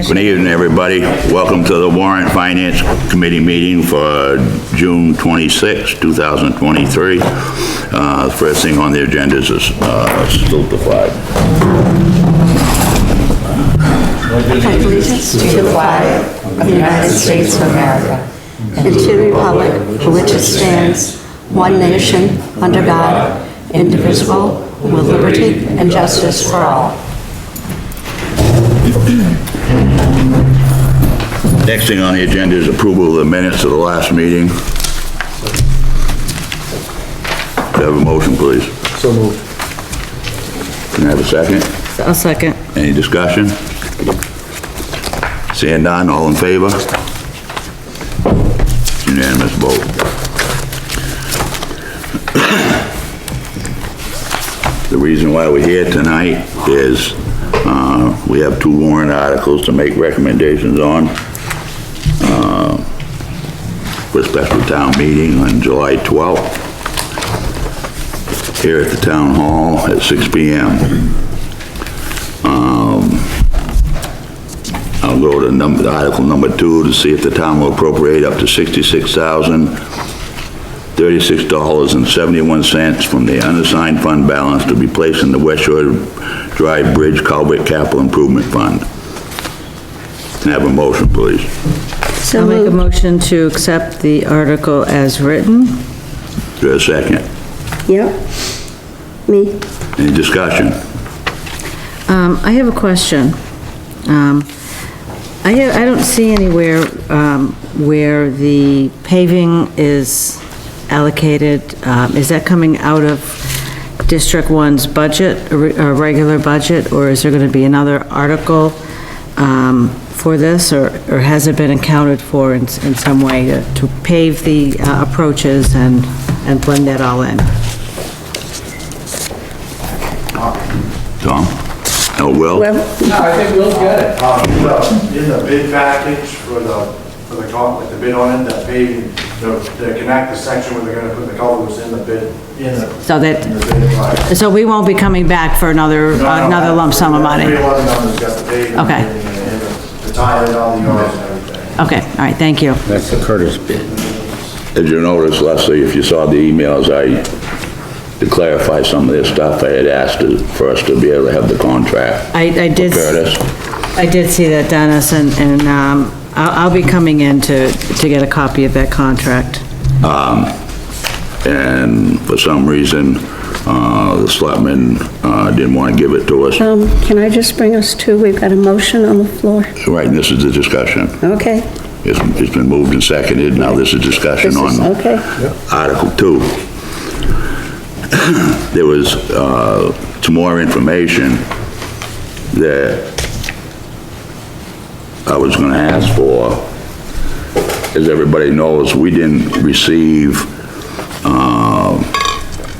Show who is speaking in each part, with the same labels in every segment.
Speaker 1: Good evening, everybody. Welcome to the Warrant and Finance Committee meeting for June 26, 2023. The first thing on the agenda is salute the flag.
Speaker 2: Allegiance to the flag of the United States of America and to the republic for which it stands, one nation, under God, indivisible, with liberty and justice for all.
Speaker 1: Next thing on the agenda is approval of the minutes of the last meeting. Can I have a motion, please?
Speaker 3: So moved.
Speaker 1: Can I have a second?
Speaker 4: I'll second.
Speaker 1: Any discussion? Seeing none, all in favor? Unanimous vote. The reason why we're here tonight is we have two warrant articles to make recommendations on for a special town meeting on July 12th here at the town hall at 6 p.m. I'll go to article number 2 to see if the town will appropriate up to $66,036.71 from the unassigned fund balance to be placed in the West Shore Drive Bridge Culvert Capital Improvement Fund. Can I have a motion, please?
Speaker 4: I'll make a motion to accept the article as written.
Speaker 1: Do I have a second?
Speaker 2: Yep. Me.
Speaker 1: Any discussion?
Speaker 4: I have a question. I don't see anywhere where the paving is allocated. Is that coming out of District 1's budget, or regular budget, or is there going to be another article for this, or has it been accounted for in some way to pave the approaches and blend that all in?
Speaker 1: Tom? Oh, Will?
Speaker 3: No, I think Will's got it.
Speaker 5: In the bid package for the bid on it, that paving, to connect the section where they're gonna put the culverts in the bid,
Speaker 4: So
Speaker 5: in the bid price.
Speaker 4: So we won't be coming back for another lump sum of money?
Speaker 5: Every one of them has got the paving.
Speaker 4: Okay.
Speaker 5: And the tile and all the yards and everything.
Speaker 4: Okay, all right, thank you.
Speaker 3: That's the Curtis bid.
Speaker 1: As you noticed, Leslie, if you saw the emails, to clarify some of this stuff, I had asked for us to be able to have the contract.
Speaker 4: I did.
Speaker 1: Curtis.
Speaker 4: I did see that, Dennis, and I'll be coming in to get a copy of that contract.
Speaker 1: And for some reason, the selectmen, didn't want to give it to us.
Speaker 2: Can I just bring us to, we've got a motion on the floor.
Speaker 1: Right, and this is the discussion.
Speaker 2: Okay.
Speaker 1: It's been moved and seconded, now this is discussion
Speaker 2: This is,
Speaker 1: on
Speaker 2: okay.
Speaker 1: Article 2. There was, some more information that I was gonna ask for. As everybody knows, we didn't receive,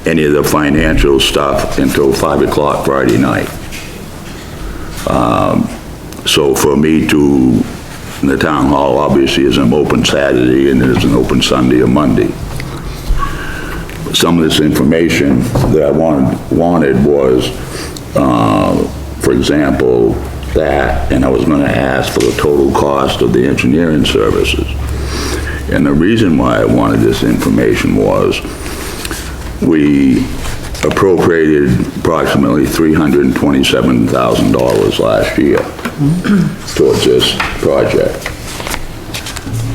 Speaker 1: any of the financial stuff until 5 o'clock Friday night. So for me to, the town hall obviously isn't open Saturday and it isn't open Sunday or Monday. Some of this information that I wanted was, for example, that, and I was gonna ask for the total cost of the engineering services. And the reason why I wanted this information was, we appropriated approximately $327,000 last year towards this project,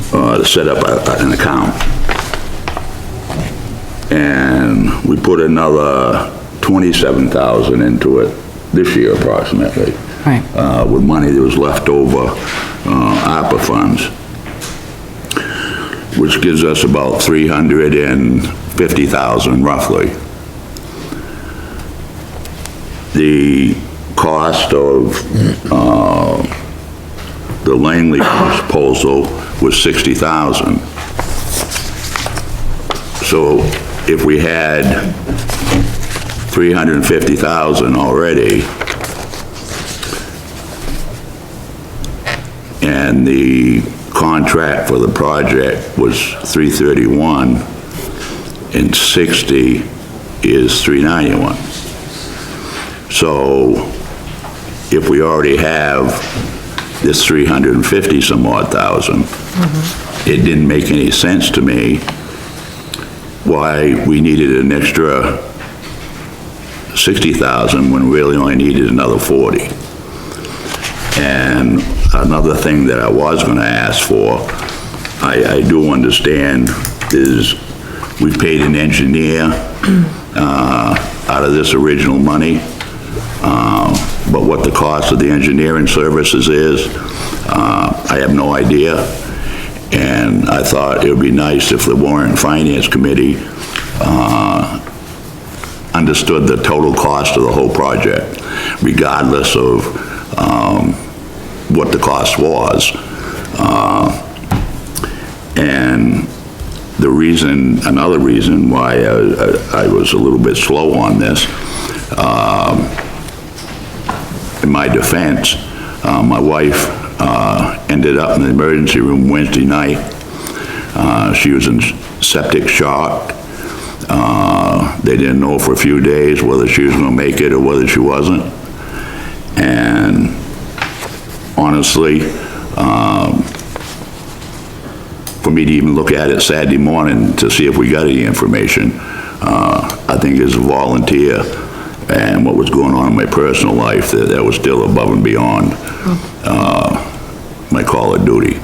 Speaker 1: to set up an account. And we put another $27,000 into it this year approximately.
Speaker 4: Right.
Speaker 1: With money that was left over, ARPA funds, which gives us about $350,000 roughly. The cost of, the Langley proposal was $60,000. So if we had $350,000 already, and the contract for the project was $331, and 60 is $391. So if we already have this 350 some odd thousand. It didn't make any sense to me why we needed an extra 60,000 when we really only needed another 40. And another thing that I was gonna ask for, I do understand is we paid an engineer, out of this original money, but what the cost of the engineering services is, I have no idea. And I thought it would be nice if the Warrant and Finance Committee, understood the total cost of the whole project, regardless of, what the cost was. And the reason, another reason why I was a little bit slow on this, in my defense, my wife ended up in the emergency room Wednesday night. She was in septic shock. They didn't know for a few days whether she was going to make it or whether she wasn't. And honestly, for me to even look at it Saturday morning to see if we got any information, I think as a volunteer and what was going on in my personal life, that was still above and beyond my call of duty.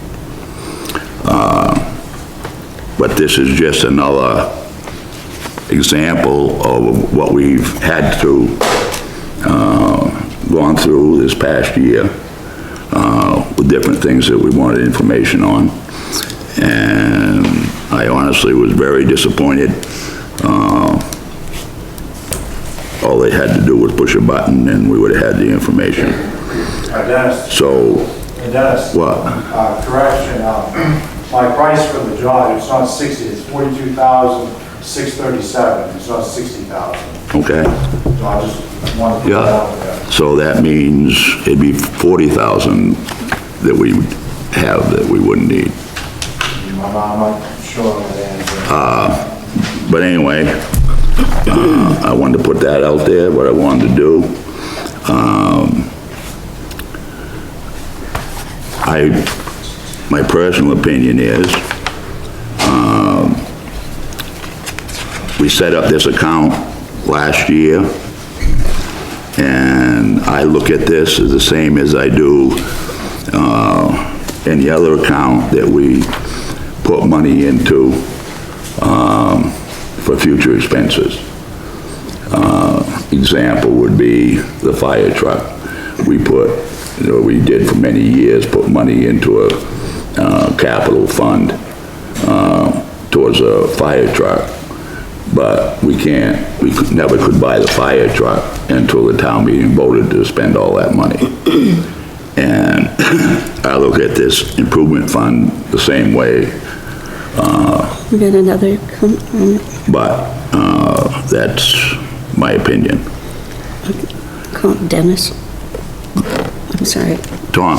Speaker 1: But this is just another example of what we've had to gone through this past year with different things that we wanted information on. And I honestly was very disappointed. All they had to do was push a button and we would have had the information.
Speaker 5: Dennis.
Speaker 1: So,
Speaker 5: Dennis.
Speaker 1: what?
Speaker 5: Correction, my price for the job, it's not 60, it's 42,637, it's not 60,000.
Speaker 1: Okay,
Speaker 5: So I just wanted to put that out there.
Speaker 1: so that means it'd be 40,000 that we would have that we wouldn't need.
Speaker 5: I'm not sure of the answer.
Speaker 1: But anyway, I wanted to put that out there, what I wanted to do. My personal opinion is, we set up this account last year, and I look at this as the same as I do, any other account that we put money into, for future expenses. Example would be the fire truck. We did for many years, put money into a capital fund towards a fire truck, but never could buy the fire truck until the town meeting voted to spend all that money. And I look at this improvement fund the same way.
Speaker 2: We got another comment.
Speaker 1: But that's my opinion.
Speaker 2: Dennis. I'm sorry.
Speaker 1: Tom?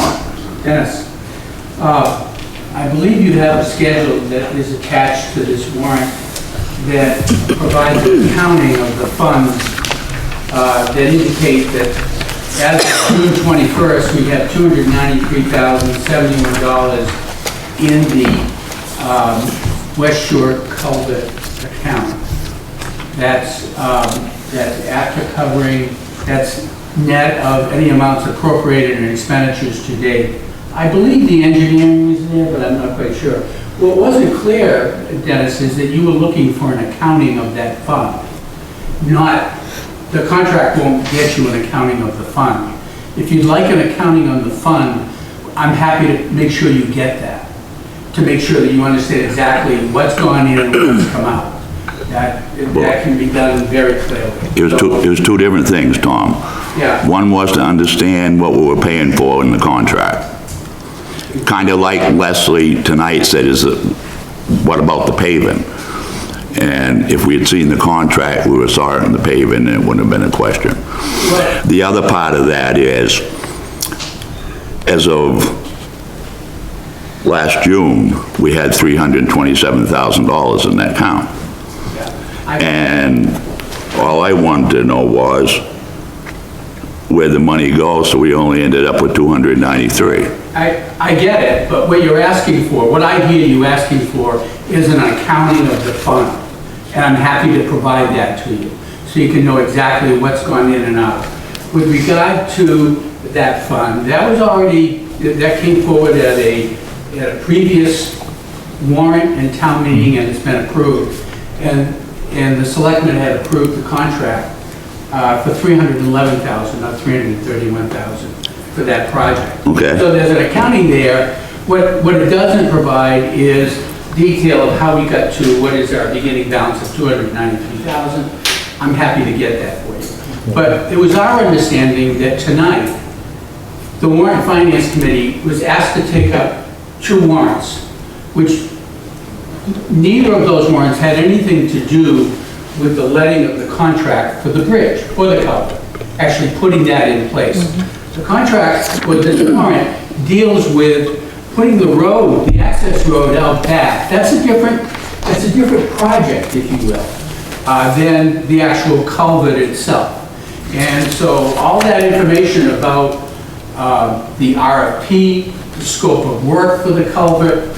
Speaker 3: Dennis, I believe you have a schedule that is attached to this warrant that provides an accounting of the funds that indicate that as of June 21st, we have $293,071 in the West Shore culvert account. That's after covering, that's net of any amounts appropriated in expenditures to date. I believe the engineering is there, but I'm not quite sure. What wasn't clear, Dennis, is that you were looking for an accounting of that fund. The contract won't get you an accounting of the fund. If you'd like an accounting on the fund, I'm happy to make sure you get that, to make sure that you understand exactly what's gone in and what's come out. That can be done very clearly.
Speaker 1: It was two different things, Tom.
Speaker 3: Yeah.
Speaker 1: One was to understand what we were paying for in the contract. Kind of like Leslie tonight said, what about the paving? And if we had seen the contract, we would have saw it in the paving, and it wouldn't have been a question.
Speaker 3: Right.
Speaker 1: The other part of that is, as of last June, we had $327,000 in that account. And all I wanted to know was, where the money goes, so we only ended up with 293.
Speaker 3: I get it, but what you're asking for, what I hear you asking for is an accounting of the fund. And I'm happy to provide that to you, so you can know exactly what's gone in and out. With regard to that fund, that was already, that came forward at a previous warrant and town meeting, and it's been approved. And the selectmen had approved the contract for $311,000, not $331,000 for that project.
Speaker 1: Okay.
Speaker 3: So there's an accounting there. What it doesn't provide is detail of how we got to what is our beginning balance of $293,000. I'm happy to get that for you. But it was our understanding that tonight, the Warrant and Finance Committee was asked to take up 2 warrants, which neither of those warrants had anything to do with the letting of the contract for the bridge or the culvert, actually putting that in place. The contract with this warrant deals with putting the road, the access road out back. That's a different project, if you will, than the actual culvert itself. And so all that information about the RFP, the scope of work for the culvert,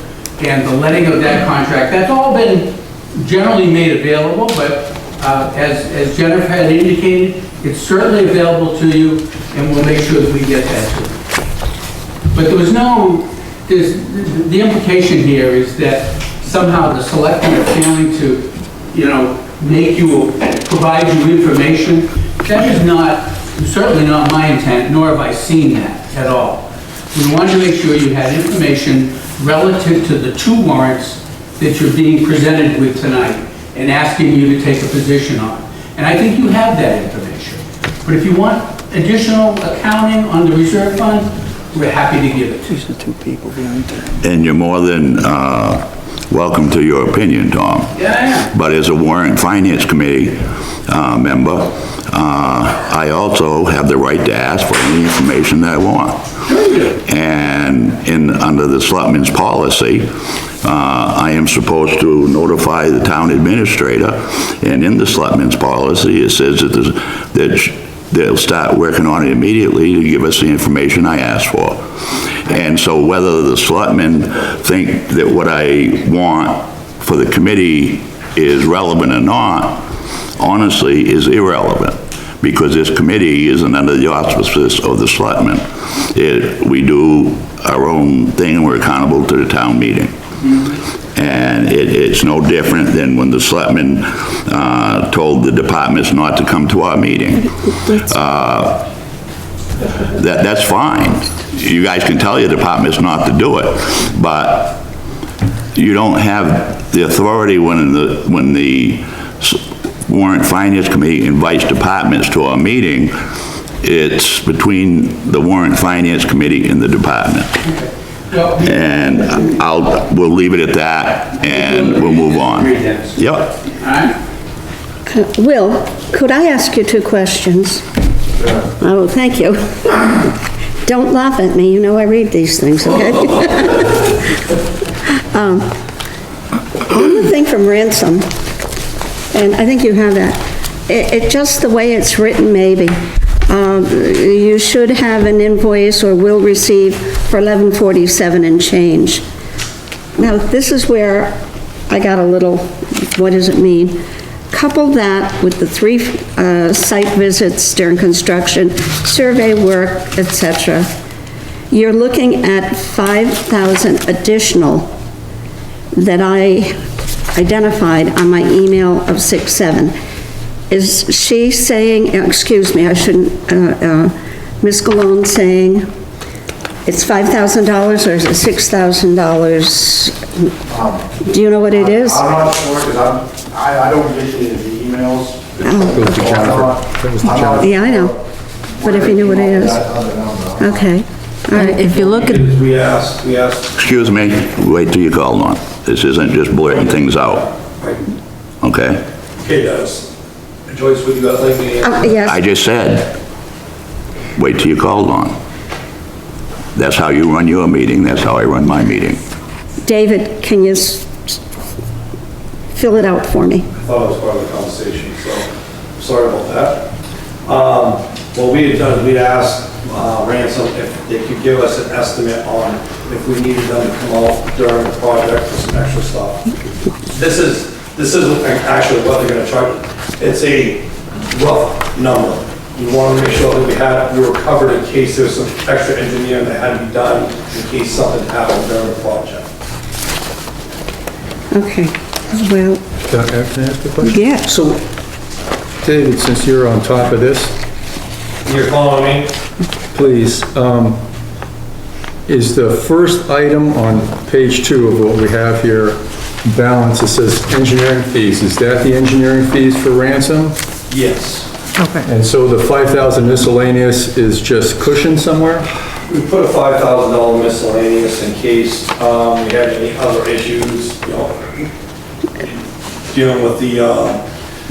Speaker 3: and the letting of that contract, that's all been generally made available, but as Jennifer had indicated, it's certainly available to you, and we'll make sure that we get that to you. But the implication here is that somehow the selectmen are failing to, provide you information. That is certainly not my intent, nor have I seen that at all. We wanted to make sure you had information relative to the 2 warrants that you're being presented with tonight and asking you to take a position on. And I think you have that information. But if you want additional accounting on the reserve fund, we're happy to give it to you.
Speaker 1: And you're more than welcome to your opinion, Tom.
Speaker 3: Yeah, I am.
Speaker 1: But as a Warrant and Finance Committee member, I also have the right to ask for any information that I want. And under the selectmen's policy, I am supposed to notify the town administrator, and in the selectmen's policy, it says that they'll start working on it immediately to give us the information I asked for. And so whether the selectmen think that what I want for the committee is relevant or not, honestly, is irrelevant, because this committee isn't under the auspices of the selectmen. We do our own thing, and we're accountable to the town meeting. And it's no different than when the selectmen told the departments not to come to our meeting. That's fine. You guys can tell your departments not to do it, but you don't have the authority when the Warrant Finance Committee invites departments to our meeting. It's between the Warrant Finance Committee and the department. And we'll leave it at that, and we'll move on. Yep.
Speaker 2: Will, could I ask you 2 questions? Oh, thank you. Don't laugh at me, you know I read these things, okay? On the thing from ransom, and I think you have that, it just the way it's written, maybe. You should have an invoice or will receive for $11.47 and change. Now, this is where I got a little, what does it mean? Couple that with the 3 site visits during construction, survey work, etc. You're looking at 5,000 additional that I identified on my email of 6/7. Is she saying, excuse me, I shouldn't, Ms. Galone saying it's $5,000 or is it $6,000? Do you know what it is?
Speaker 5: I'm not sure, because I don't get the emails.
Speaker 2: Yeah, I know, but if you knew what it is. Okay, all right.
Speaker 4: If you look at,
Speaker 5: We asked.
Speaker 1: Excuse me, wait till you call on. This isn't just blurting things out, okay?
Speaker 6: Okay, guys. Joyce, would you like me to?
Speaker 2: Yes.
Speaker 1: I just said, wait till you called on. That's how you run your meeting, that's how I run my meeting.
Speaker 2: David, can you fill it out for me?
Speaker 6: I thought it was part of the conversation, so sorry about that. What we had done is we'd asked Ransom if they could give us an estimate on if we needed them to come out during the project for some extra stuff. This isn't actually what they're gonna charge. It's a rough number. We wanted to make sure that we were covered in case there was some extra engineering that had to be done in case something happened during the project.
Speaker 2: Okay, well,
Speaker 7: Can I ask a question?
Speaker 2: yeah.
Speaker 7: So, David, since you're on top of this,
Speaker 6: You're calling me?
Speaker 7: please, is the first item on page 2 of what we have here, balance, it says engineering fees, is that the engineering fees for Ransom?
Speaker 6: Yes.
Speaker 4: Okay.
Speaker 7: And so the 5,000 miscellaneous is just cushion somewhere?
Speaker 6: We put a $5,000 miscellaneous in case we had any other issues, you know, dealing with the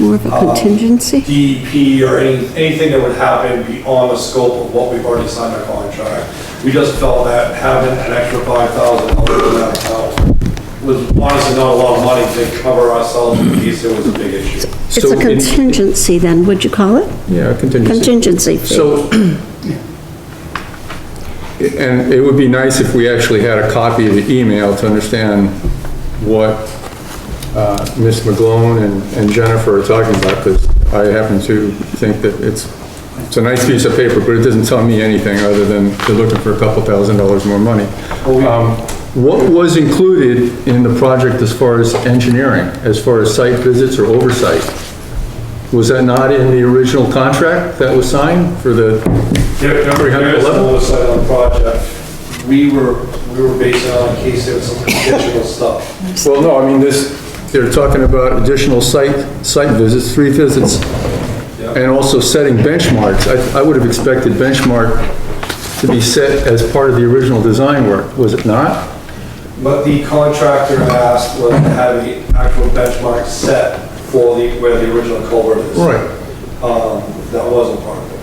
Speaker 2: More of a contingency?
Speaker 6: DEP or anything that would happen beyond the scope of what we've already signed our contract. We just felt that having an extra $5,000 in that account was honestly not a lot of money to cover ourselves in case there was a big issue.
Speaker 2: It's
Speaker 7: So
Speaker 2: a
Speaker 7: in-
Speaker 2: contingency then, would you call it?
Speaker 7: Yeah, contingency.
Speaker 2: Contingency fee.
Speaker 7: So, and it would be nice if we actually had a copy of the email to understand what Ms. McGlone and Jennifer are talking about, because I happen to think that it's a nice piece of paper, but it doesn't tell me anything other than they're looking for a couple $1,000s more money. What was included in the project as far as engineering, as far as site visits or oversight? Was that not in the original contract that was signed for the
Speaker 6: There is
Speaker 7: 311?
Speaker 6: some oversight on the project. We were basing it on in case there was some additional stuff.
Speaker 7: Well, no, I mean, they're talking about additional site visits, 3 visits, and also setting benchmarks. I would have expected benchmark to be set as part of the original design work, was it not?
Speaker 6: But the contractor asked was to have the actual benchmark set for where the original culvert is.
Speaker 7: Right.
Speaker 6: That wasn't part of it.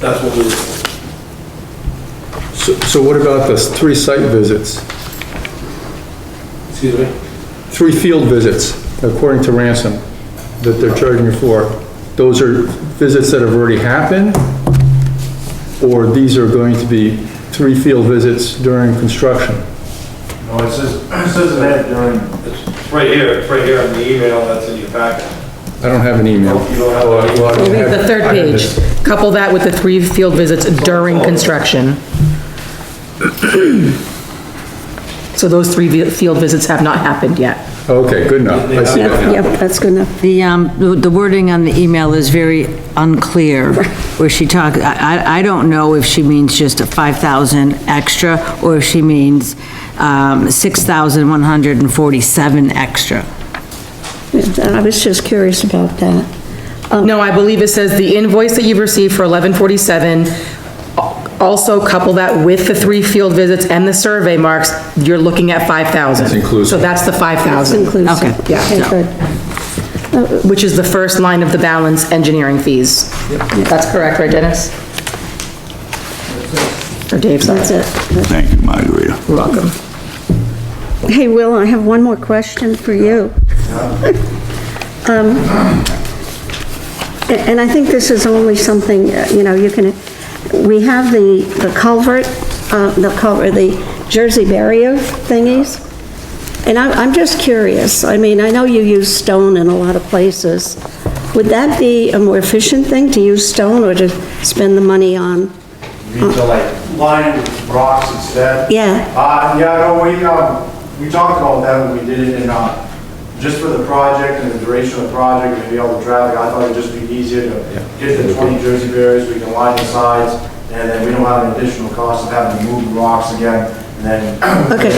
Speaker 6: That's what we were.
Speaker 7: So what about the 3 site visits?
Speaker 6: Excuse me?
Speaker 7: 3 field visits, according to Ransom, that they're charging you for. Those are visits that have already happened? Or these are going to be 3 field visits during construction?
Speaker 5: No, it says that during,
Speaker 6: It's right here in the email that's in your packet.
Speaker 7: I don't have an email.
Speaker 6: You don't have an email?
Speaker 7: Well, I don't have-
Speaker 8: The third
Speaker 7: I have
Speaker 8: page,
Speaker 7: this.
Speaker 8: couple that with the 3 field visits during construction. So those 3 field visits have not happened yet.
Speaker 7: Okay, good enough. I see that now.
Speaker 2: Yep, that's good enough.
Speaker 4: The wording on the email is very unclear, where she talk, I don't know if she means just a 5,000 extra, or if she means 6,147 extra.
Speaker 2: I was just curious about that.
Speaker 8: No, I believe it says the invoice that you've received for 1147, also couple that with the 3 field visits and the survey marks, you're looking at 5,000.
Speaker 7: It's inclusive.
Speaker 8: So that's the
Speaker 2: It's
Speaker 8: 5,000.
Speaker 2: inclusive.
Speaker 8: Okay, yeah,
Speaker 2: Okay,
Speaker 8: no.
Speaker 2: good.
Speaker 8: Which is the first line of the balance, engineering fees. That's correct, right, Dennis? Or Dave, sorry.
Speaker 2: That's it.
Speaker 1: Thank you, Margarita.
Speaker 8: You're welcome.
Speaker 2: Hey, Will, I have one more question for you. And I think this is only something, you can, we have the culvert, the Jersey barrier thingies. And I'm just curious, I mean, I know you use stone in a lot of places. Would that be a more efficient thing to use stone or to spend the money on?
Speaker 5: you need to like line with rocks instead.
Speaker 2: Yeah,
Speaker 5: Yeah, no, we talked about that when we did it in, just for the project and the duration of the project, maybe all the traffic, I thought it'd just be easier to get the 20 Jersey barriers, we can line the sides, and then we don't have an additional cost of having to move the rocks again. And then
Speaker 2: Okay.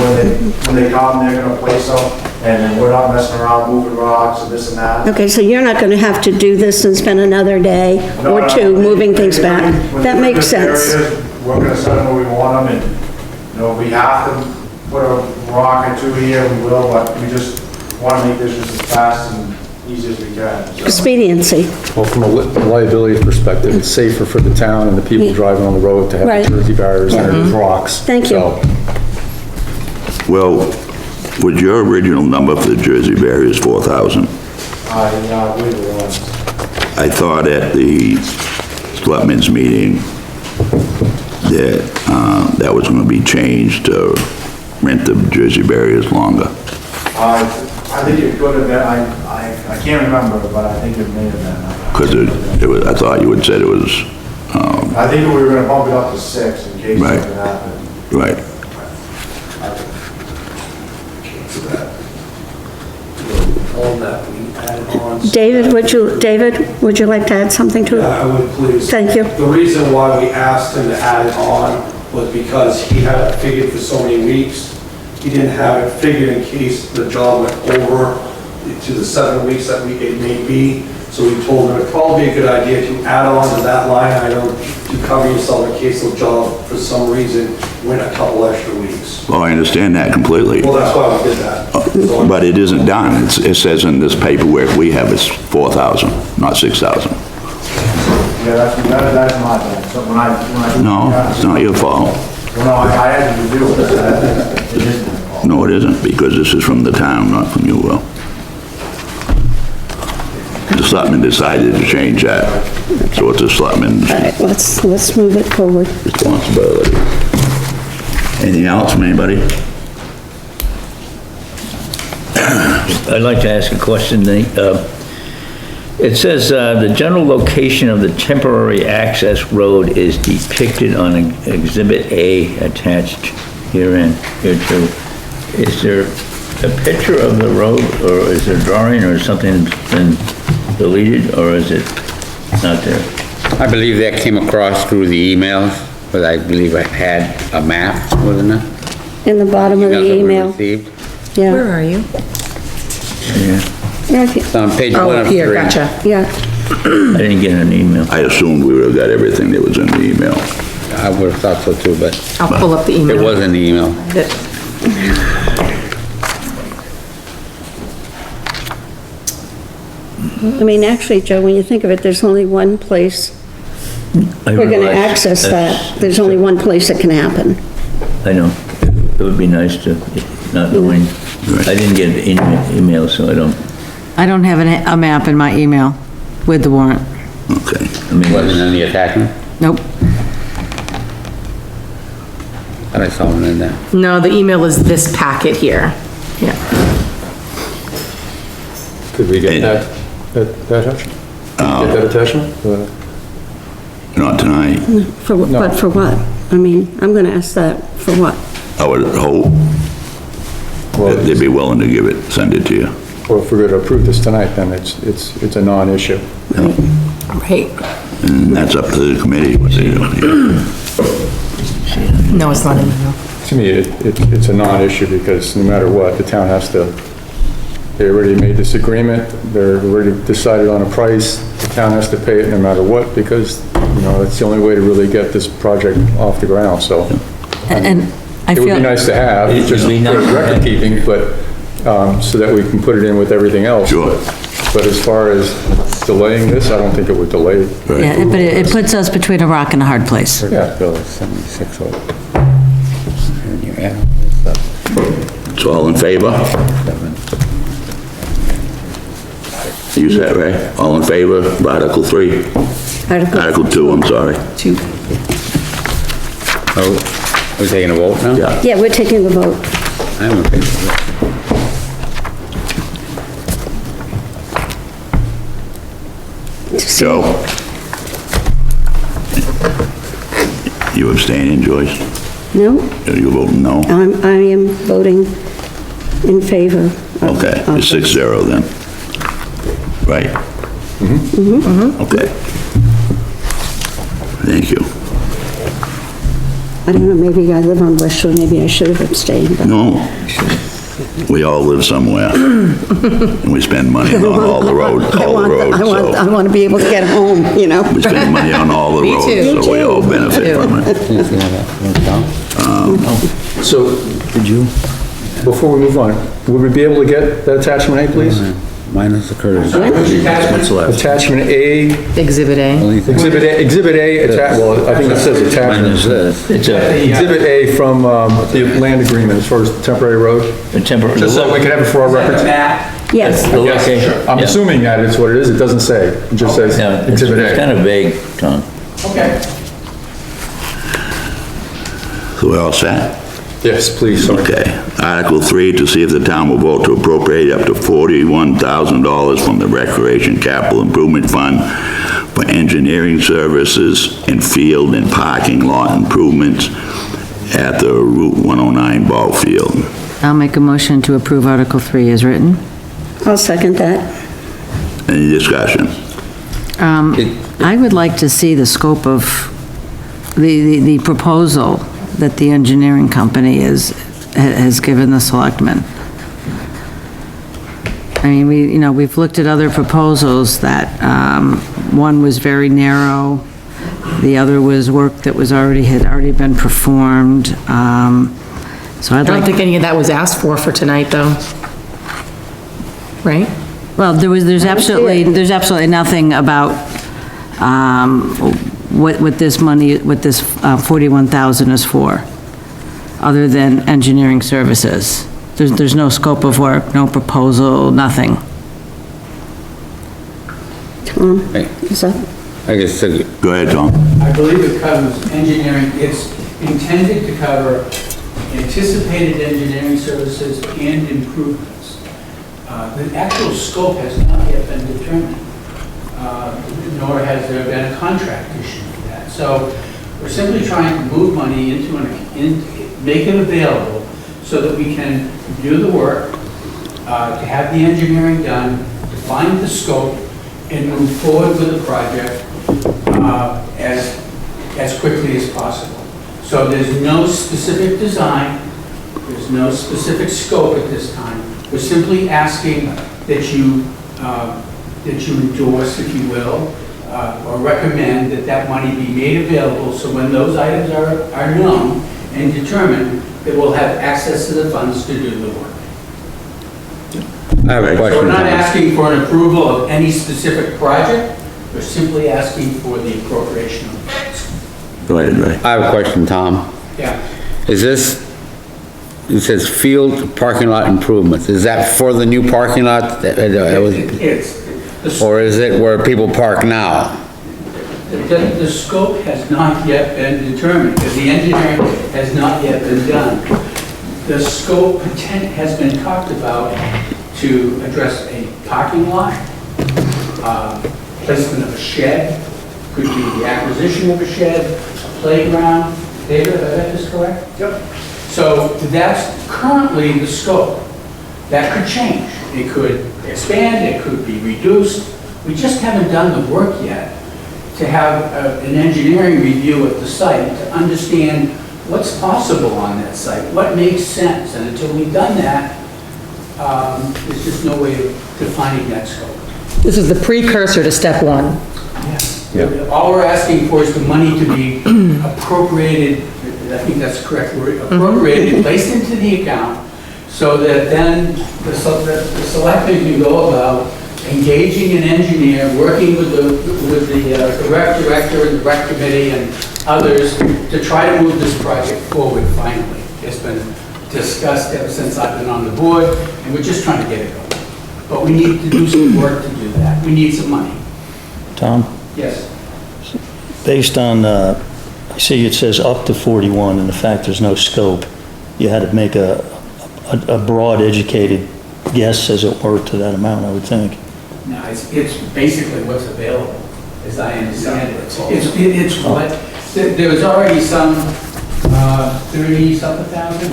Speaker 5: when they come, they're gonna place them, and then we're not messing around moving rocks and this and that.
Speaker 2: okay, so you're not gonna have to do this and spend another day or two moving things back.
Speaker 5: When
Speaker 2: That
Speaker 5: they
Speaker 2: makes
Speaker 5: put the
Speaker 2: sense.
Speaker 5: barriers, we're gonna set them where we want them, and, if we have to put a rock or 2 here, we will, but we just wanna make this just as fast and easy as we can. So,
Speaker 2: Expediency.
Speaker 7: Well, from a liability perspective, it's safer for the town and the people driving on the road to have
Speaker 2: Right.
Speaker 7: the Jersey barriers and rocks.
Speaker 2: Thank you.
Speaker 7: So,
Speaker 1: Well, would your original number for the Jersey barrier is 4,000?
Speaker 5: yeah, we were ones.
Speaker 1: I thought at the selectmen's meeting that, that was gonna be changed to rent the Jersey barriers longer.
Speaker 5: I think it could have been, I can't remember, but I think it may have been.
Speaker 1: Cause it was, I thought you had said it was,
Speaker 5: I think we were gonna bump it up to 6 in case
Speaker 1: Right.
Speaker 5: something happened.
Speaker 1: right.
Speaker 6: On that, we added on.
Speaker 2: David, would you like to add something to
Speaker 6: Yeah,
Speaker 2: it?
Speaker 6: I would please.
Speaker 2: Thank you.
Speaker 6: The reason why we asked him to add it on was because he had it figured for so many weeks. He didn't have it figured in case the job went over to the 7 weeks that it may be. So we told him it'd probably be a good idea to add on to that line item to cover yourself in case the job, for some reason, went a couple extra weeks.
Speaker 1: Well, I understand that completely.
Speaker 6: Well, that's why we did that. So-
Speaker 1: But it isn't done. It says in this paperwork we have it's 4,000, not 6,000.
Speaker 5: Yeah, that's my bad. So when I.
Speaker 1: No, it's not your fault.
Speaker 5: Well, no, I had to review it. It is my fault.
Speaker 1: No, it isn't, because this is from the town, not from you, Will. The selectmen decided to change that, so it's a selectman's
Speaker 2: All right, let's move it forward.
Speaker 1: responsibility. Anything else from anybody?
Speaker 9: I'd like to ask a question, Nate. It says, the general location of the temporary access road is depicted on Exhibit A attached hereto. Is there a picture of the road, or is there a drawing, or something that's been deleted, or is it not there?
Speaker 10: I believe that came across through the emails, but I believe I had a map, wasn't it?
Speaker 2: In the bottom of
Speaker 10: Emails that
Speaker 2: the
Speaker 10: we
Speaker 2: email.
Speaker 10: received.
Speaker 2: Yeah.
Speaker 8: Where are you?
Speaker 9: Yeah,
Speaker 2: Yeah, if you-
Speaker 10: It's on page 1
Speaker 8: Oh,
Speaker 10: of
Speaker 8: here,
Speaker 10: 3.
Speaker 8: gotcha.
Speaker 2: yeah.
Speaker 9: I didn't get an email.
Speaker 1: I assumed we would've got everything that was in the email.
Speaker 10: I would have thought so too, but
Speaker 8: I'll pull up the email.
Speaker 10: it was in the email.
Speaker 2: I mean, actually, Joe, when you think of it, there's only one place
Speaker 9: I
Speaker 2: we're gonna
Speaker 9: realize
Speaker 2: access
Speaker 9: that's-
Speaker 2: that. There's only one place it can happen.
Speaker 9: I know. It would be nice to, not knowing. I didn't get an email, so
Speaker 4: I don't have a map in my email with the warrant.
Speaker 1: Okay.
Speaker 9: I mean,
Speaker 10: Wasn't in the attachment?
Speaker 4: Nope.
Speaker 10: Thought I saw one in there.
Speaker 8: No, the email is this packet here. Yeah.
Speaker 7: Could we get that attachment? Get that attachment?
Speaker 1: Not tonight.
Speaker 2: But for what? I mean, I'm gonna ask that for what?
Speaker 1: I would hope that they'd be willing to give it, send it to you.
Speaker 7: Well, if we're going to approve this tonight, then it's a non-issue.
Speaker 8: Right.
Speaker 1: And that's up to the committee, what they do.
Speaker 8: No, it's not in there.
Speaker 7: To me, it's a non-issue because no matter what, the town has to, they already made this agreement, they're already decided on a price, the town has to pay it no matter what because, you know, it's the only way to really get this project off the ground, so.
Speaker 4: And I
Speaker 7: It would be
Speaker 4: feel,
Speaker 7: nice to have,
Speaker 9: It would
Speaker 7: just
Speaker 9: be
Speaker 7: for
Speaker 9: nice.
Speaker 7: record keeping, but, so that we can put it in with everything else.
Speaker 1: Sure.
Speaker 7: But as far as delaying this, I don't think it would delay.
Speaker 4: yeah, but it puts us between a rock and a hard place.
Speaker 7: Yeah.
Speaker 10: Bill is 76 over. And you add all this up,
Speaker 1: So all in favor?
Speaker 10: 7.
Speaker 1: You said, right? All in favor of Article 3? Article 2, I'm sorry.
Speaker 10: Oh, we're taking a vote now?
Speaker 1: Yeah.
Speaker 2: Yeah, we're taking a vote.
Speaker 10: I'm okay with it.
Speaker 1: Joe? You abstaining, Joyce?
Speaker 2: No?
Speaker 1: You voting no?
Speaker 2: I am voting in favor of.
Speaker 1: Okay,
Speaker 2: of
Speaker 1: it's
Speaker 2: this.
Speaker 1: 6-0 then. Right? Okay. Thank you.
Speaker 2: I don't know, maybe I live on West Shore, maybe I should have abstained, but.
Speaker 1: No. We all live somewhere. And we spend money on all the roads,
Speaker 2: I
Speaker 1: so.
Speaker 2: want to be able to get home, you know?
Speaker 1: We spend money on all the roads,
Speaker 8: too.
Speaker 1: so we all benefit from it.
Speaker 10: Can you see how that went down?
Speaker 7: So,
Speaker 9: did you?
Speaker 7: before we move on, would we be able to get that attachment A, please?
Speaker 10: Minus the Curtis.
Speaker 9: What's left?
Speaker 7: Attachment A,
Speaker 8: Exhibit A.
Speaker 7: Exhibit A, well, I think it says
Speaker 9: Mine is
Speaker 7: attachment.
Speaker 9: this. It's a
Speaker 7: Exhibit A from, the land agreement as far as the temporary road,
Speaker 9: temporary.
Speaker 7: just so we can have it for our
Speaker 3: Is that
Speaker 7: records.
Speaker 3: the map?
Speaker 2: Yes.
Speaker 9: The location?
Speaker 7: I'm
Speaker 9: Yeah.
Speaker 7: assuming that is what it is, it doesn't say, it just says
Speaker 9: Yeah, it's
Speaker 7: Exhibit
Speaker 9: kind
Speaker 7: A.
Speaker 9: of vague, Tom.
Speaker 3: Okay.
Speaker 1: So we all set?
Speaker 7: Yes, please, sorry.
Speaker 1: Okay. Article 3, to see if the town will vote to appropriate up to $41,000 from the Recreation Capital Improvement Fund for engineering services and field and parking lot improvements at the Route 109 ball field.
Speaker 4: I'll make a motion to approve Article 3 as written.
Speaker 2: I'll second that.
Speaker 1: Any discussion?
Speaker 4: I would like to see the scope of the proposal that the engineering company has given the selectmen. I mean, we've looked at other proposals that, one was very narrow, the other was work that had already been performed, so
Speaker 8: I
Speaker 4: I'd
Speaker 8: don't
Speaker 4: like,
Speaker 8: think any of that was asked for tonight, though. Right?
Speaker 4: well, there's absolutely nothing about, what this money, what this 41,000 is for, other than engineering services. There's no scope of work, no proposal, nothing.
Speaker 2: Is that?
Speaker 10: I guess,
Speaker 1: Go ahead, Tom.
Speaker 3: I believe it covers engineering, it's intended to cover anticipated engineering services and improvements. The actual scope has not yet been determined, nor has there been a contract issue for that. So we're simply trying to move money make it available so that we can do the work, to have the engineering done, define the scope, and move forward with the project as quickly as possible. So there's no specific design, there's no specific scope at this time. We're simply asking that you endorse, if you will, or recommend that money be made available, so when those items are known and determined, that we'll have access to the funds to do the work.
Speaker 10: I have a
Speaker 3: So
Speaker 10: question.
Speaker 3: we're not
Speaker 10: Tom.
Speaker 3: asking for an approval of any specific project, we're simply asking for the appropriation of funds.
Speaker 1: Go ahead, Ray.
Speaker 10: I have a question, Tom.
Speaker 3: Yeah.
Speaker 10: Is this, it says field parking lot improvements, is that for the new parking lot? Or is it where people park now?
Speaker 3: The scope has not yet been determined, because the engineering has not yet been done. The scope has been talked about to address a parking lot, placement of a shed, could be the acquisition of a shed, a playground. David, have I got this correct?
Speaker 5: Yep.
Speaker 3: So that's currently the scope. That could change. It could expand, it could be reduced. We just haven't done the work yet to have an engineering review of the site to understand what's possible on that site, what makes sense. And until we've done that, there's just no way of defining that scope.
Speaker 8: This is the precursor to step one.
Speaker 3: All we're asking for is the money to be appropriated, I think that's the correct word, appropriated, placed into the account, so that then the selectmen can go about engaging an engineer, working with the rec director and the rec committee and others to try to move this project forward finally. It's been discussed ever since I've been on the board, and we're just trying to get it going. But we need to do some work to do that. We need some money.
Speaker 11: Tom,
Speaker 3: Yes.
Speaker 11: based on, I see it says up to 41, and the fact there's no scope, you had to make a broad, educated guess, as it were, to that amount, I would think.
Speaker 3: No, it's basically what's available, as I understand it. It's what, there was already some 30-something thousand,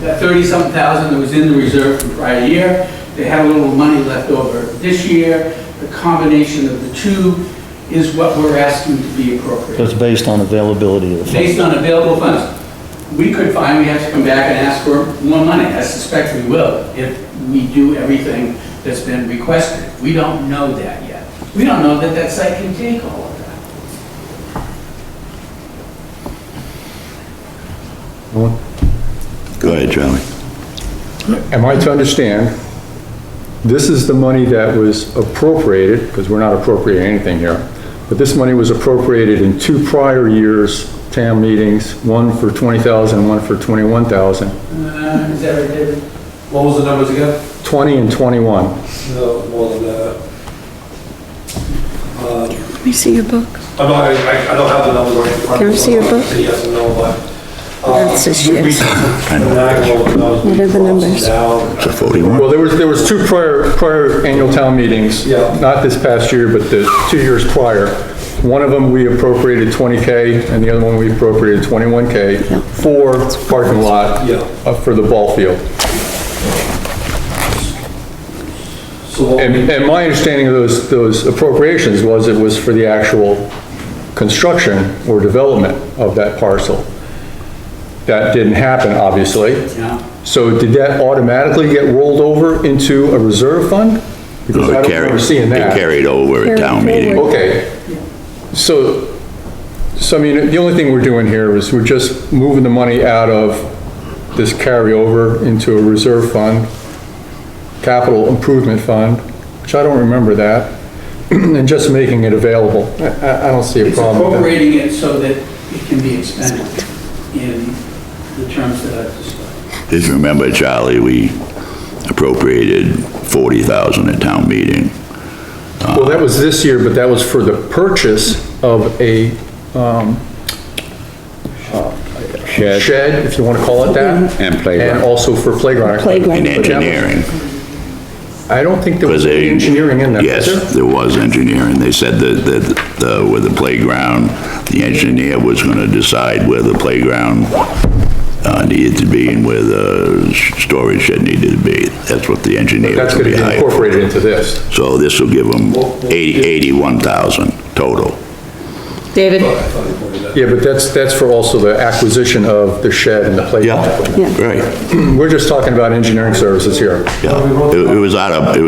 Speaker 3: that 30-something thousand that was in the reserve from prior year. They had a little money left over this year. The combination of the two is what we're asking to be
Speaker 11: So
Speaker 3: appropriate.
Speaker 11: it's based on availability of the funds.
Speaker 3: Based on available funds. We could find we have to come back and ask for more money. I suspect we will if we do everything that's been requested. We don't know that yet. We don't know that that site can take all of that.
Speaker 1: Go ahead, Charlie.
Speaker 7: Am I to understand, this is the money that was appropriated, because we're not appropriating anything here, but this money was appropriated in 2 prior years' town meetings, one for 20,000 and one for 21,000.
Speaker 3: Is that right, David?
Speaker 6: What was the numbers again?
Speaker 7: 20 and 21.
Speaker 6: No, more than that.
Speaker 2: Let me see your book.
Speaker 6: I don't have the numbers right in front of me.
Speaker 2: Can I see your book?
Speaker 6: Yes and no, but.
Speaker 2: That's this year.
Speaker 6: What
Speaker 2: What are the numbers?
Speaker 1: It's a 41.
Speaker 7: Well, there was two prior annual town meetings.
Speaker 6: Yeah.
Speaker 7: Not this past year, but the 2 years prior. One of them, we appropriated 20K, and the other one, we appropriated 21K for parking lot
Speaker 6: Yeah.
Speaker 7: for the ball field.
Speaker 6: So what
Speaker 7: And my understanding of those appropriations was it was for the actual construction or development of that parcel. That didn't happen, obviously.
Speaker 3: Yeah.
Speaker 7: So did that automatically get rolled over into a reserve fund? Because I don't remember seeing
Speaker 1: It
Speaker 7: that.
Speaker 1: carried over at town meeting.
Speaker 7: Okay. So I mean, the only thing we're doing here is we're just moving the money out of this carryover into a reserve fund, capital improvement fund, which I don't remember that, and just making it available. I don't see a
Speaker 3: It's
Speaker 7: problem with that.
Speaker 3: appropriating it so that it can be expended in the terms that I've described.
Speaker 1: Just remember, Charlie, we appropriated 40,000 at town meeting.
Speaker 7: Well, that was this year, but that was for the purchase of a shed, if you want to call it that.
Speaker 10: And
Speaker 7: And
Speaker 10: playground.
Speaker 7: also for playground.
Speaker 1: In engineering.
Speaker 7: I don't think there was
Speaker 1: Because
Speaker 7: any
Speaker 1: they.
Speaker 7: engineering in there, was
Speaker 1: Yes,
Speaker 7: there?
Speaker 1: there was engineering. They said that with the playground, the engineer was gonna decide where the playground needed to be and where the storage shed needed to be. That's what the engineer
Speaker 7: That's
Speaker 1: was
Speaker 7: going
Speaker 1: gonna
Speaker 7: to
Speaker 1: be
Speaker 7: be
Speaker 1: hired for.
Speaker 7: incorporated into this.
Speaker 1: So this will give them 81,000 total.
Speaker 8: David?
Speaker 7: Yeah, but that's for also the acquisition of the shed and the playground.
Speaker 1: Right,
Speaker 7: We're just talking about engineering services here.
Speaker 1: yeah. It was out of, it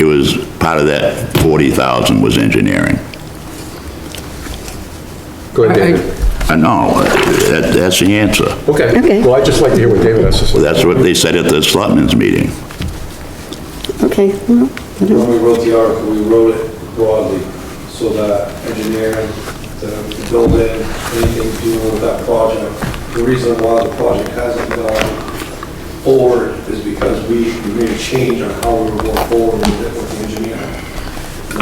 Speaker 1: was part of that 40,000 was engineering.
Speaker 7: Go ahead, David.
Speaker 1: No, that's the answer.
Speaker 7: Okay.
Speaker 2: Okay.
Speaker 7: Well, I'd just like to hear what David has to say.
Speaker 1: Well, that's what they said at the Slutman's meeting.
Speaker 2: Okay, well,
Speaker 6: When we wrote the article, we wrote it broadly, so that engineering, to build in anything to do with that project. The reason why the project hasn't gone forward is because we made a change on how we were going forward with it with the engineering.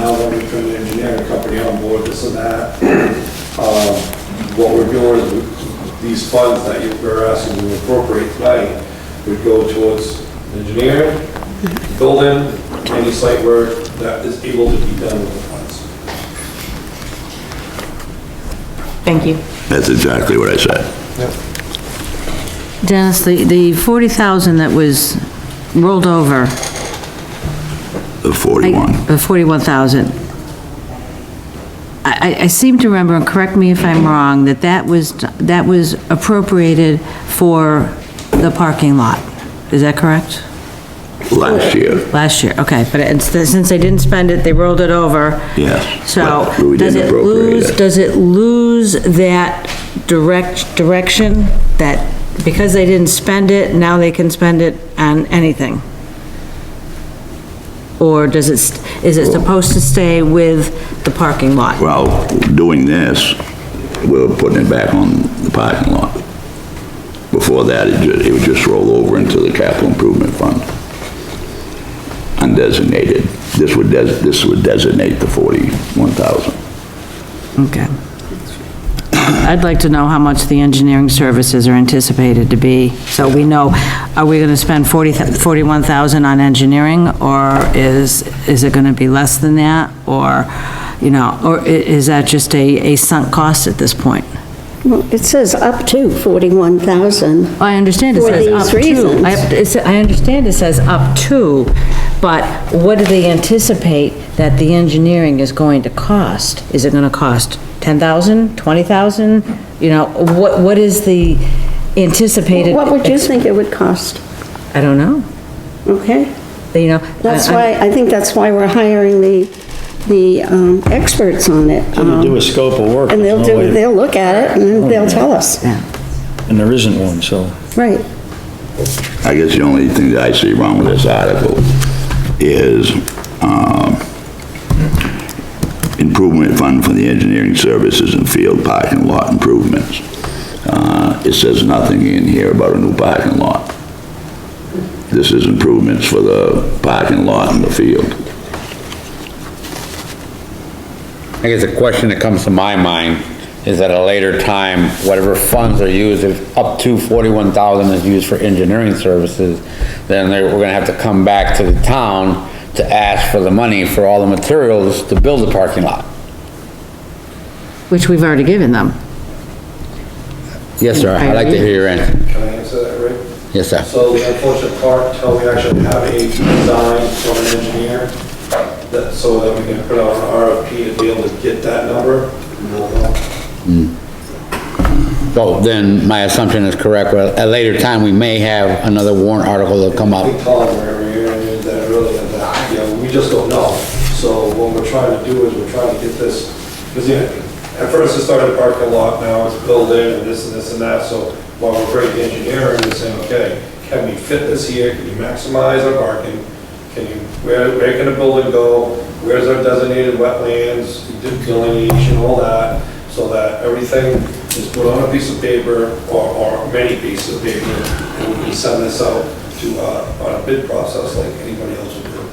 Speaker 6: Now that we've got an engineering company on board, this and that, what we're doing is these funds that you're asking to appropriate tonight would go towards engineering, building, any site work that is able to be done with the funds.
Speaker 8: Thank you.
Speaker 1: That's exactly what I said.
Speaker 4: Dennis, the 40,000 that was rolled over,
Speaker 1: The 41.
Speaker 4: the 41,000, I seem to remember, and correct me if I'm wrong, that was appropriated for the parking lot. Is that correct?
Speaker 1: Last year,
Speaker 4: Last year, okay, but since they didn't spend it, they rolled it over.
Speaker 1: yes.
Speaker 4: So,
Speaker 1: but we
Speaker 4: does
Speaker 1: didn't
Speaker 4: it
Speaker 1: appropriate
Speaker 4: lose,
Speaker 1: it.
Speaker 4: does it lose that direction, that because they didn't spend it, now they can spend it on anything? Or is it supposed to stay with the parking lot?
Speaker 1: Well, doing this, we're putting it back on the parking lot. Before that, it would just roll over into the capital improvement fund. Undesignated. This would designate the 41,000.
Speaker 4: Okay. I'd like to know how much the engineering services are anticipated to be, so we know, are we gonna spend 41,000 on engineering, or is it gonna be less than that, or, or is that just a sunk cost at this point?
Speaker 2: well, it says up to 41,000.
Speaker 4: I understand it
Speaker 2: For
Speaker 4: says up
Speaker 2: these
Speaker 4: to.
Speaker 2: reasons.
Speaker 4: I understand it says up to, but what do they anticipate that the engineering is going to cost? Is it gonna cost 10,000, 20,000? What is the anticipated?
Speaker 2: What would you think it would cost?
Speaker 4: I don't know,
Speaker 2: Okay? That's
Speaker 4: I-
Speaker 2: why, I think that's why we're hiring the experts on it.
Speaker 11: Gonna do a scope of work.
Speaker 2: And
Speaker 11: there's no way-
Speaker 2: they'll look at it and they'll tell us.
Speaker 4: Yeah.
Speaker 11: And there isn't one, so.
Speaker 2: Right.
Speaker 1: I guess the only thing that I see wrong with this article is, improvement fund for the engineering services and field parking lot improvements. It says nothing in here about a new parking lot. this is improvements for the parking lot and the field.
Speaker 10: I guess the question that comes to my mind is at a later time, whatever funds are used, if up to 41,000 is used for engineering services, then we're gonna have to come back to the town to ask for the money for all the materials to build the parking lot.
Speaker 4: Which we've already given them.
Speaker 10: Yes, sir, I'd like to hear your answer.
Speaker 6: Can I answer that, Rick?
Speaker 10: Yes, sir.
Speaker 6: So the unfortunate part, until we actually have a design from an engineer, that, so that we can put out an RFP to be able to get that number, we'll know.
Speaker 10: So then my assumption is correct, well, at a later time, we may have another warrant article that'll come
Speaker 6: I
Speaker 10: up.
Speaker 6: think Tom, wherever you're in, that earlier, that, you know, we just don't know. So what we're trying to do is we're trying to get this, because, you know, at first it started parking lot, now it's built in and this and that, so while we're bringing the engineer in and saying, okay, can we fit this here, can you maximize our parking? Can you, where can the building go? Where's our designated wetlands, delineation, all that, so that everything is put on a piece of paper or many pieces of paper, and we can send this out to, on a bid process like anybody else would do.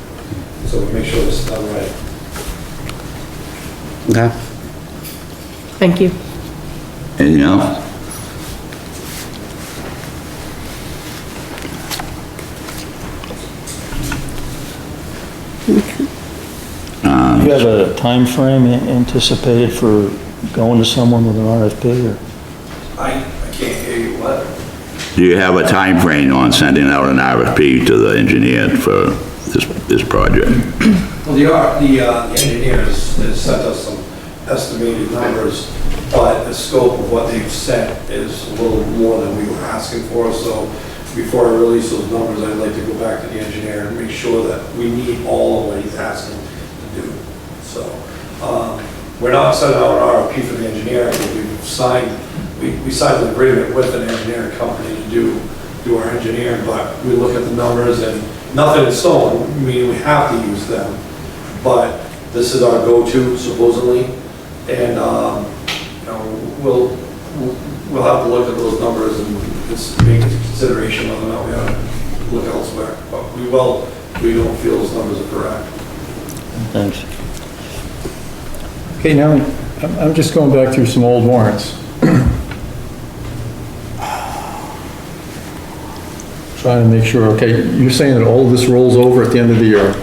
Speaker 6: So we make sure it's done right.
Speaker 10: Okay.
Speaker 8: Thank you.
Speaker 1: Anything else?
Speaker 11: Do you have a time frame anticipated for going to someone with an RFP, or?
Speaker 6: I can't hear you, what?
Speaker 1: Do you have a time frame on sending out an RFP to the engineer for this project?
Speaker 6: Well, the engineers has sent us some estimated numbers, but the scope of what they've sent is a little more than we were asking for, so before I release those numbers, I'd like to go back to the engineer and make sure that we need all of what he's asking to do. So, we're not sending out an RFP for the engineer, because we signed an agreement with an engineering company to do our engineering, but we look at the numbers and nothing is stone, meaning we have to use them, but this is our go-to supposedly, and, you know, we'll have to look at those numbers and just make a consideration whether or not we ought to look elsewhere, but we don't feel those numbers are correct.
Speaker 11: Thanks.
Speaker 7: Okay, now, I'm just going back through some old warrants. Trying to make sure, okay, you're saying that all of this rolls over at the end of the year?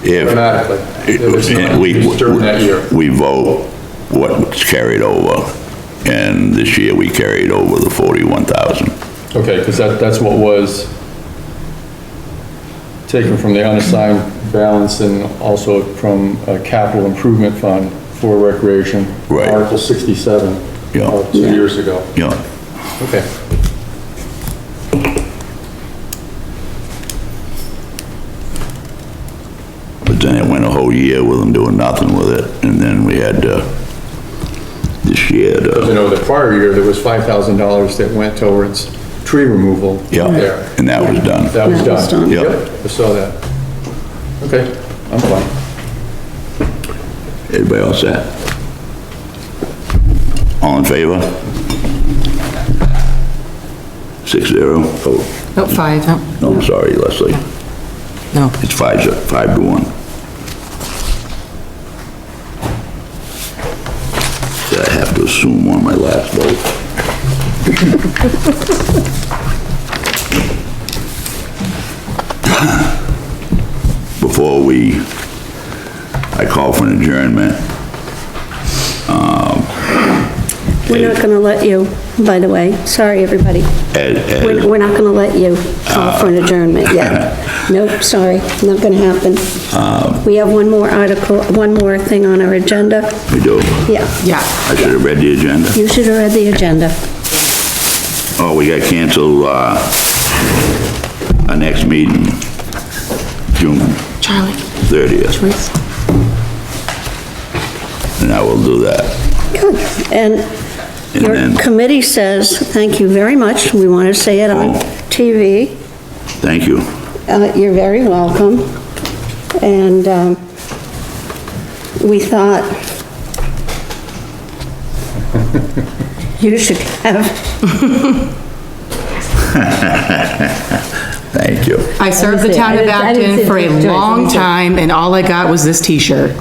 Speaker 7: Automatically? It's not used during that year?
Speaker 1: We vote what's carried over, and this year we carried over the 41,000.
Speaker 7: Okay, because that's what was taken from the unassigned balance and also from a capital improvement fund for recreation.
Speaker 1: Right.
Speaker 7: Article 67,
Speaker 1: Yeah.
Speaker 7: 2 years ago.
Speaker 1: Yeah.
Speaker 7: Okay.
Speaker 1: But then it went a whole year with them doing nothing with it, and then we had, this year,
Speaker 7: You know, the prior year, there was $5,000 that went towards tree removal there.
Speaker 1: and that was done.
Speaker 7: That was
Speaker 2: That was
Speaker 7: done.
Speaker 2: done.
Speaker 1: Yep.
Speaker 7: Yep, I saw that. Okay, I'm fine.
Speaker 1: Everybody all set? All in favor? 6-0? Oh,
Speaker 8: Oh, 5.
Speaker 1: no, I'm sorry, Leslie.
Speaker 8: No.
Speaker 1: It's 5-1. Did I have to assume on my last vote? Before I call for an adjournment.
Speaker 2: We're not gonna let you, by the way, sorry, everybody. We're not gonna let you call for an adjournment yet. Nope, sorry, not gonna happen. We have one more article, one more thing on our agenda.
Speaker 1: We do.
Speaker 2: Yeah,
Speaker 8: Yeah.
Speaker 1: I should have read the agenda.
Speaker 2: you should have read the agenda.
Speaker 1: Oh, we got canceled, our next meeting, June
Speaker 8: Charlie.
Speaker 1: 30th,
Speaker 8: Please.
Speaker 1: and I will do that.
Speaker 2: Good. And your
Speaker 1: then-
Speaker 2: committee says, thank you very much, we want to say it on
Speaker 1: Oh.
Speaker 2: TV.
Speaker 1: Thank you.
Speaker 2: You're very welcome. And we thought you should have
Speaker 1: Thank you.
Speaker 8: I served the town of
Speaker 4: I didn't
Speaker 8: Acton
Speaker 4: see
Speaker 8: for a
Speaker 4: Joyce,
Speaker 8: long
Speaker 4: me too.
Speaker 8: time, and all I got was this t-shirt.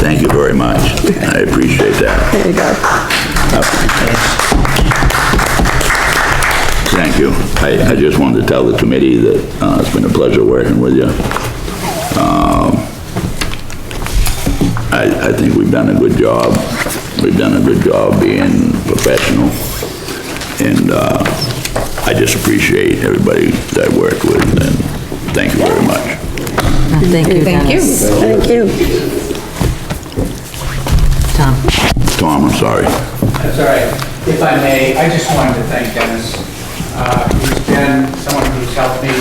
Speaker 1: Thank you very much. I appreciate that.
Speaker 2: There you go.
Speaker 1: Thank you. I just wanted to tell the committee that it's been a pleasure working with you. I think we've done a good job. We've done a good job being professional. And I just appreciate everybody that I worked with, and thank you very much.
Speaker 4: Thank you, Dennis.
Speaker 2: Thank you.
Speaker 4: Tom.
Speaker 1: Tom, I'm sorry.
Speaker 3: That's all right. If I may, I just wanted to thank Dennis. He's been someone who's helped me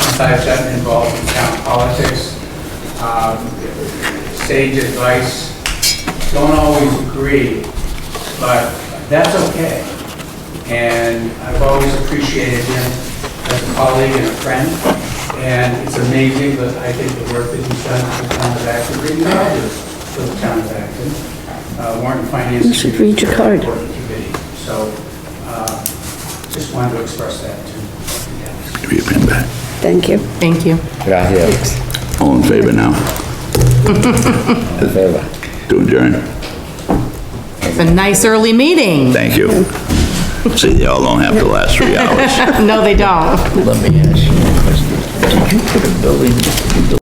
Speaker 3: since I've gotten involved in town politics. Sage advice. Don't always agree, but that's okay. And I've always appreciated him as a colleague and a friend. And it's amazing that I think the work that he's done for the town of Acton, really valuable for the town of Acton. Warrant and Finance.
Speaker 2: You should read your card.
Speaker 3: Committee. So, just wanted to express that to you.
Speaker 1: Give me your pen back.
Speaker 2: Thank you.
Speaker 8: Thank you.
Speaker 10: Yeah, yeah.
Speaker 1: All in favor now?
Speaker 10: In favor.
Speaker 1: To adjourn?
Speaker 8: It's a nice early meeting.
Speaker 1: Thank you. See, they all don't have to last 3 hours.
Speaker 8: No, they don't.
Speaker 9: Let me ask you a question. Did you put a building